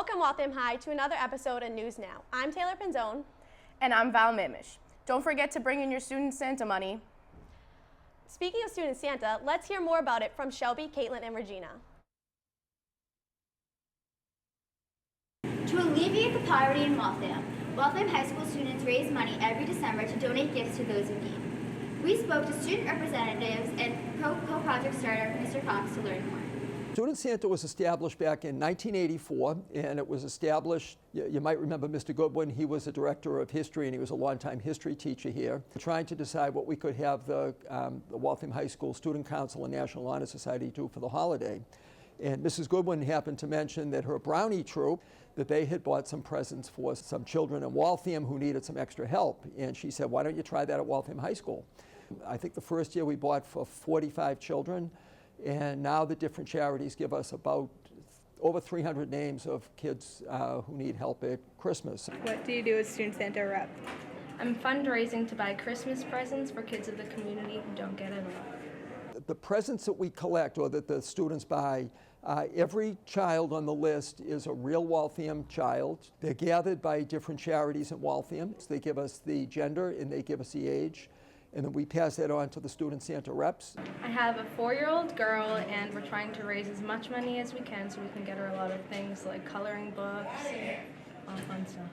Welcome, Waltham High, to another episode of News Now. I'm Taylor Pinzone. And I'm Val Mamish. Don't forget to bring in your Student Santa money. Speaking of Student Santa, let's hear more about it from Shelby, Caitlin, and Regina. To alleviate the poverty in Waltham, Waltham High School students raise money every December to donate gifts to those in need. We spoke to student representatives and co-project starter Mr. Cox to learn more. Student Santa was established back in 1984, and it was established, you might remember Mr. Goodwin, he was the director of history and he was a longtime history teacher here, trying to decide what we could have the Waltham High School Student Council and National Honor Society do for the holiday. And Mrs. Goodwin happened to mention that her brownie troop, that they had bought some presents for some children in Waltham who needed some extra help. And she said, why don't you try that at Waltham High School? I think the first year we bought for 45 children. And now the different charities give us about over 300 names of kids who need help at Christmas. What do you do as Student Santa rep? I'm fundraising to buy Christmas presents for kids of the community who don't get it a lot. The presents that we collect or that the students buy, every child on the list is a real Waltham child. They're gathered by different charities in Waltham. They give us the gender and they give us the age. And then we pass that on to the Student Santa reps. I have a 4-year-old girl, and we're trying to raise as much money as we can so we can get her a lot of things like coloring books, all fun stuff.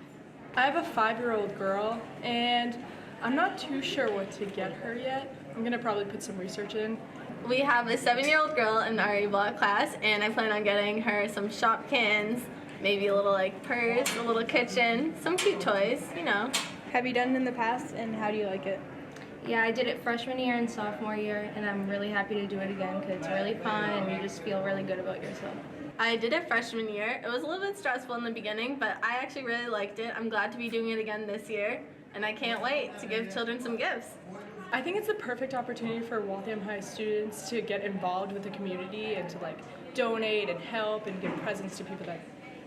I have a 5-year-old girl, and I'm not too sure what to get her yet. I'm gonna probably put some research in. We have a 7-year-old girl in our A block class, and I plan on getting her some Shopkins, maybe a little purse, a little kitchen, some cute toys, you know. Have you done it in the past, and how do you like it? Yeah, I did it freshman year and sophomore year, and I'm really happy to do it again because it's really fun and you just feel really good about yourself. I did it freshman year. It was a little bit stressful in the beginning, but I actually really liked it. I'm glad to be doing it again this year, and I can't wait to give children some gifts. I think it's the perfect opportunity for Waltham High students to get involved with the community and to donate and help and give presents to people that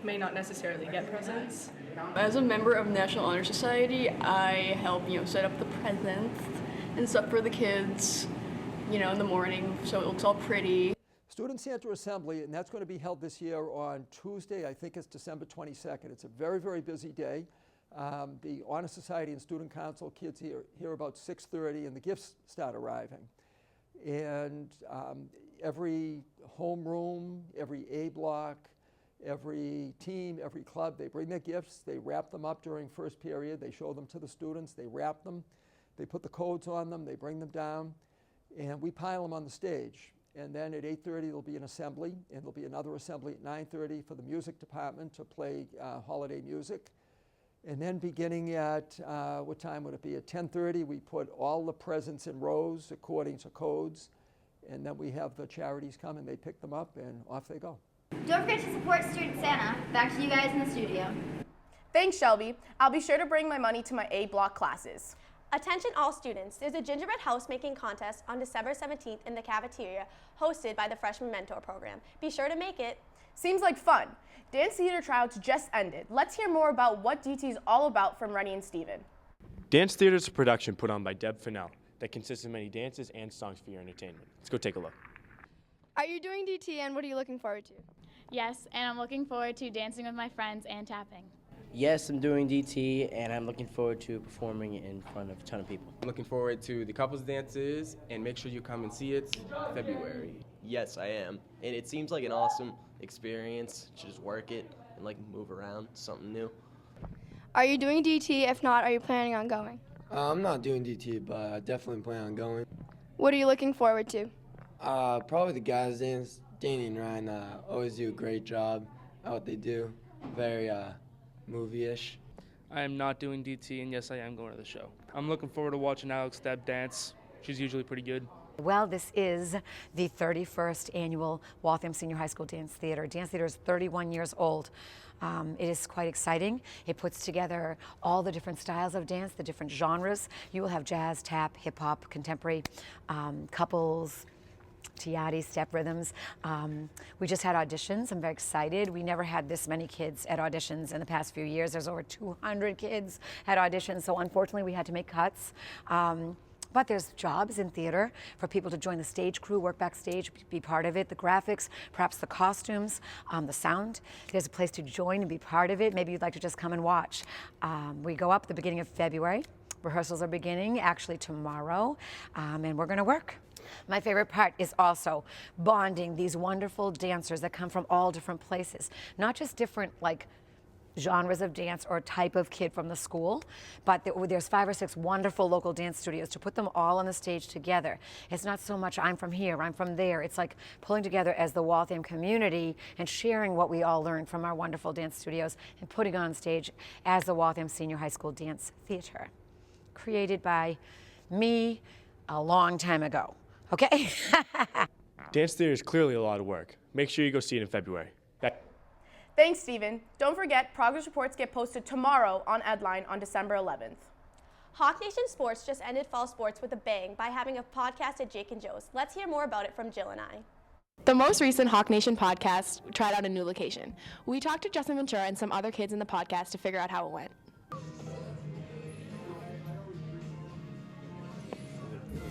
may not necessarily get presents. As a member of National Honor Society, I help set up the presents and stuff for the kids, in the morning, so it looks all pretty. Student Santa Assembly, and that's going to be held this year on Tuesday, I think it's December 22nd. It's a very, very busy day. The Honor Society and Student Council kids here about 6:30, and the gifts start arriving. And every homeroom, every A block, every team, every club, they bring their gifts, they wrap them up during first period, they show them to the students, they wrap them, they put the codes on them, they bring them down, and we pile them on the stage. And then at 8:30 there'll be an assembly, and there'll be another assembly at 9:30 for the music department to play holiday music. And then beginning at, what time would it be? At 10:30 we put all the presents in rows according to codes, and then we have the charities come and they pick them up and off they go. Don't forget to support Student Santa. Back to you guys in the studio. Thanks, Shelby. I'll be sure to bring my money to my A block classes. Attention all students, there's a gingerbread house making contest on December 17th in the cafeteria hosted by the Freshman Mentor Program. Be sure to make it. Seems like fun. Dance theater tryouts just ended. Let's hear more about what DT is all about from Rennie and Steven. Dance theater is a production put on by Deb Fennell that consists of many dances and songs for your entertainment. Let's go take a look. Are you doing DT and what are you looking forward to? Yes, and I'm looking forward to dancing with my friends and tapping. Yes, I'm doing DT, and I'm looking forward to performing in front of a ton of people. I'm looking forward to the couples dances, and make sure you come and see it February. Yes, I am. And it seems like an awesome experience to just work it and move around, something new. Are you doing DT? If not, are you planning on going? I'm not doing DT, but I definitely plan on going. What are you looking forward to? Probably the guys dance. Danny and Ryan always do a great job at what they do. Very movie-ish. I am not doing DT, and yes, I am going to the show. I'm looking forward to watching Alex Deb dance. She's usually pretty good. Well, this is the 31st annual Waltham Senior High School Dance Theater. Dance Theater is 31 years old. It is quite exciting. It puts together all the different styles of dance, the different genres. You will have jazz, tap, hip-hop, contemporary, couples, Tiati, step rhythms. We just had auditions. I'm very excited. We never had this many kids at auditions in the past few years. There's over 200 kids at auditions, so unfortunately we had to make cuts. But there's jobs in theater for people to join the stage crew, work backstage, be part of it, the graphics, perhaps the costumes, the sound. There's a place to join and be part of it. Maybe you'd like to just come and watch. We go up at the beginning of February. Rehearsals are beginning actually tomorrow, and we're going to work. My favorite part is also bonding these wonderful dancers that come from all different places, not just different like genres of dance or type of kid from the school, but there's 5 or 6 wonderful local dance studios. To put them all on the stage together, it's not so much I'm from here, I'm from there. It's like pulling together as the Waltham community and sharing what we all learned from our wonderful dance studios and putting on stage as the Waltham Senior High School Dance Theater, created by me a long time ago. Okay? Dance theater is clearly a lot of work. Make sure you go see it in February. Thanks, Stephen. Don't forget, progress reports get posted tomorrow on Edline on December 11th. Hawk Nation Sports just ended fall sports with a bang by having a podcast at Jake and Joe's. Let's hear more about it from Jill and I. The most recent Hawk Nation podcast tried out a new location. We talked to Justin Ventura and some other kids in the podcast to figure out how it went.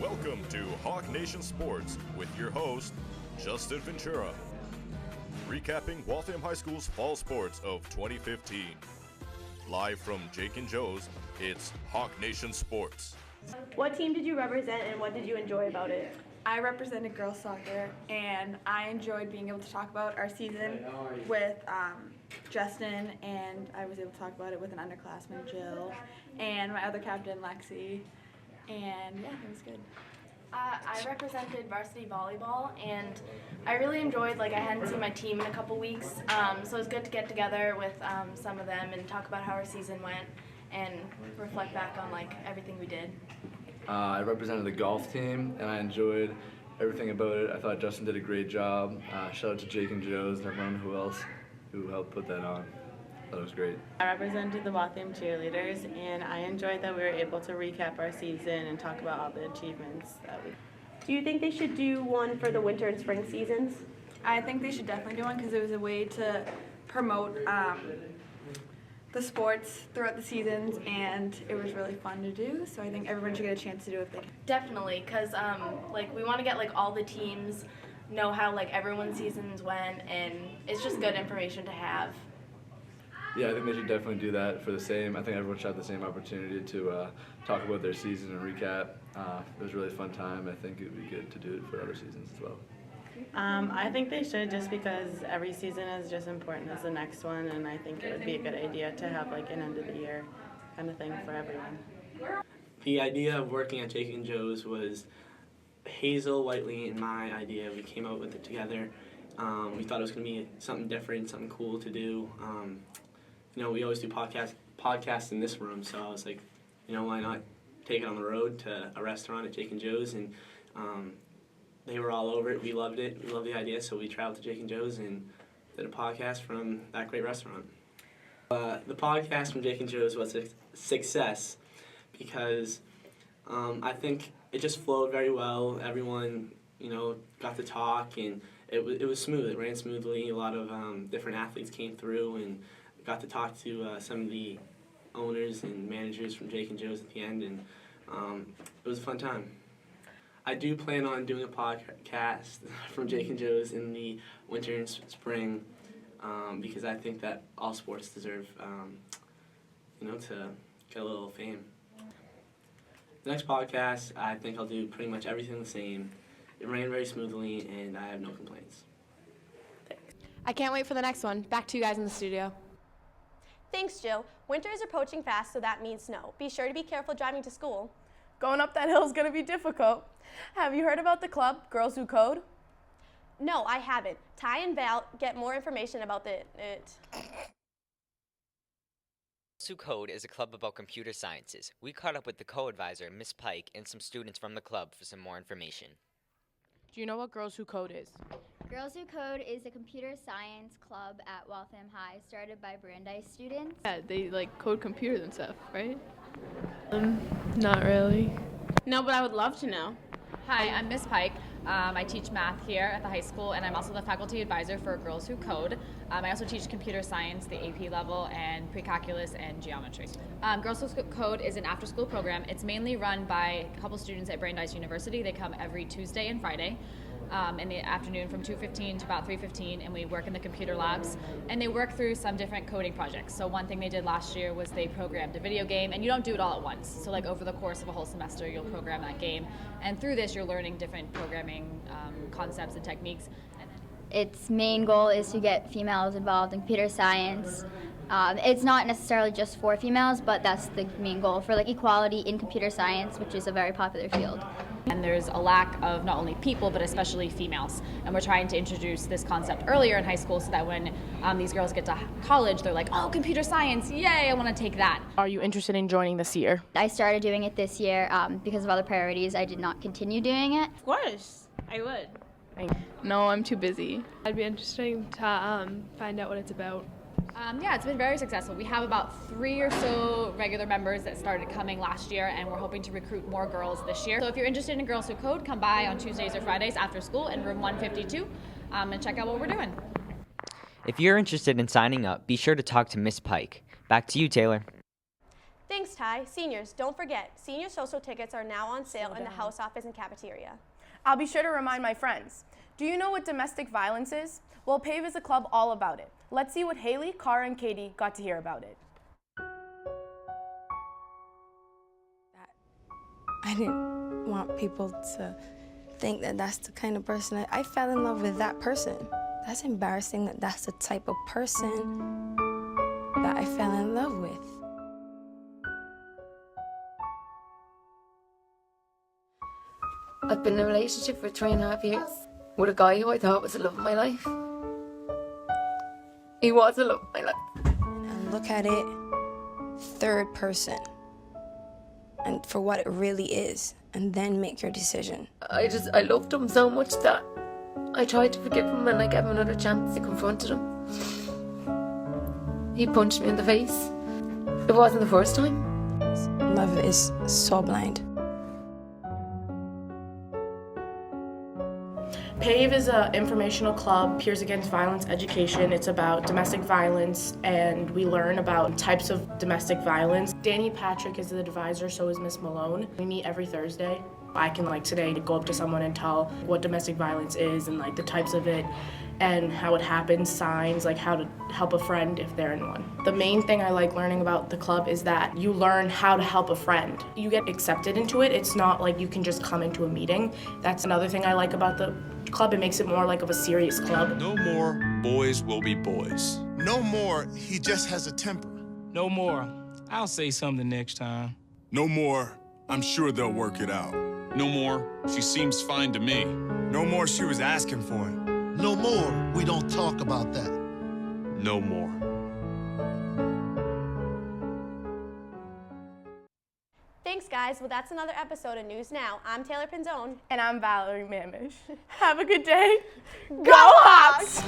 Welcome to Hawk Nation Sports with your host, Justin Ventura. Recapping Waltham High School's fall sports of 2015. Live from Jake and Joe's, it's Hawk Nation Sports. What team did you represent and what did you enjoy about it? I represented girls soccer, and I enjoyed being able to talk about our season with Justin, and I was able to talk about it with an underclassman, Jill, and my other captain, Lexi, and yeah, it was good. I represented varsity volleyball, and I really enjoyed, I hadn't seen my team in a couple weeks, so it was good to get together with some of them and talk about how our season went and reflect back on, everything we did. I represented the golf team, and I enjoyed everything about it. I thought Justin did a great job. Shout out to Jake and Joe's and everyone who helped put that on. That was great. I represented the Waltham cheerleaders, and I enjoyed that we were able to recap our season and talk about all the achievements that we. Do you think they should do one for the winter and spring seasons? I think they should definitely do one because it was a way to promote the sports throughout the seasons, and it was really fun to do, so I think everyone should get a chance to do it if they can. Definitely, because we want to get all the teams know how everyone's seasons went, and it's just good information to have. Yeah, I think they should definitely do that for the same. I think everyone should have the same opportunity to talk about their season and recap. It was a really fun time. I think it would be good to do it for other seasons as well. I think they should, just because every season is just important as the next one, and I think it would be a good idea to have an end of the year kind of thing for everyone. The idea of working at Jake and Joe's was Hazel, Whiteley, and my idea. We came up with it together. We thought it was going to be something different, something cool to do. We always do podcasts in this room, so I was like, why not take it on the road to a restaurant at Jake and Joe's, and they were all over it. We loved it. We loved the idea, so we traveled to Jake and Joe's and did a podcast from that great restaurant. The podcast from Jake and Joe's was a success because I think it just flowed very well. Everyone, got to talk, and it was smooth. It ran smoothly. A lot of different athletes came through and got to talk to some of the owners and managers from Jake and Joe's at the end, and it was a fun time. I do plan on doing a podcast from Jake and Joe's in the winter and spring because I think that all sports deserve, to get a little fame. The next podcast, I think I'll do pretty much everything the same. It ran very smoothly, and I have no complaints. I can't wait for the next one. Back to you guys in the studio. Thanks, Jill. Winter is approaching fast, so that means snow. Be sure to be careful driving to school. Going up that hill is going to be difficult. Have you heard about the club, Girls Who Code? No, I haven't. Ty and Val get more information about it. Girls Who Code is a club about computer sciences. We caught up with the co-advisor, Miss Pike, and some students from the club for some more information. Do you know what Girls Who Code is? Girls Who Code is a computer science club at Waltham High started by Brandeis students. Yeah, they code computers and stuff, right? Not really. No, but I would love to know. Hi, I'm Miss Pike. I teach math here at the high school, and I'm also the faculty advisor for Girls Who Code. I also teach computer science, the AP level, and pre-calculus and geometry. Girls Who Code is an after-school program. It's mainly run by a couple students at Brandeis University. They come every Tuesday and Friday in the afternoon from 2:15 to about 3:15, and we work in the computer labs, and they work through some different coding projects. So one thing they did last year was they programmed a video game, and you don't do it all at once. So like over the course of a whole semester, you'll program that game, and through this you're learning different programming concepts and techniques. Its main goal is to get females involved in computer science. It's not necessarily just for females, but that's the main goal for like equality in computer science, which is a very popular field. And there's a lack of not only people, but especially females. And we're trying to introduce this concept earlier in high school so that when these girls get to college, they're like, oh, computer science, yay, I want to take that. Are you interested in joining this year? I started doing it this year because of other priorities. I did not continue doing it. Of course, I would. No, I'm too busy. It'd be interesting to find out what it's about. Yeah, it's been very successful. We have about 3 or so regular members that started coming last year, and we're hoping to recruit more girls this year. So if you're interested in Girls Who Code, come by on Tuesdays or Fridays after school in room 152 and check out what we're doing. If you're interested in signing up, be sure to talk to Miss Pike. Back to you, Taylor. Thanks, Ty. Seniors, don't forget, senior social tickets are now on sale in the house office and cafeteria. I'll be sure to remind my friends. Do you know what domestic violence is? Well, PAVE is a club all about it. Let's see what Haley, Cara, and Katie got to hear about it. I didn't want people to think that that's the kind of person I fell in love with that person. That's embarrassing that that's the type of person that I fell in love with. I've been in a relationship for 3.5 years with a guy who I thought was the love of my life. He was the love of my life. And look at it third person and for what it really is, and then make your decision. I loved him so much that I tried to forgive him and I gave him another chance. I confronted him. He punched me in the face. It wasn't the first time. Love is so blind. PAVE is an informational club, Peers Against Violence Education. It's about domestic violence, and we learn about types of domestic violence. Danny Patrick is the advisor, so is Miss Malone. We meet every Thursday. I can, like today, to go up to someone and tell what domestic violence is and like the types of it and how it happens, signs, like how to help a friend if they're in one. The main thing I like learning about the club is that you learn how to help a friend. You get accepted into it. It's not like you can just come into a meeting. That's another thing I like about the club. It makes it more like of a serious club. No more boys will be boys. No more he just has a temper. No more I'll say something next time. No more I'm sure they'll work it out. No more she seems fine to me. No more she was asking for it. No more we don't talk about that. No more. Thanks, guys. Well, that's another episode of News Now. I'm Taylor Pinzone. And I'm Valerie Mamish. Have a good day. Go Hawks!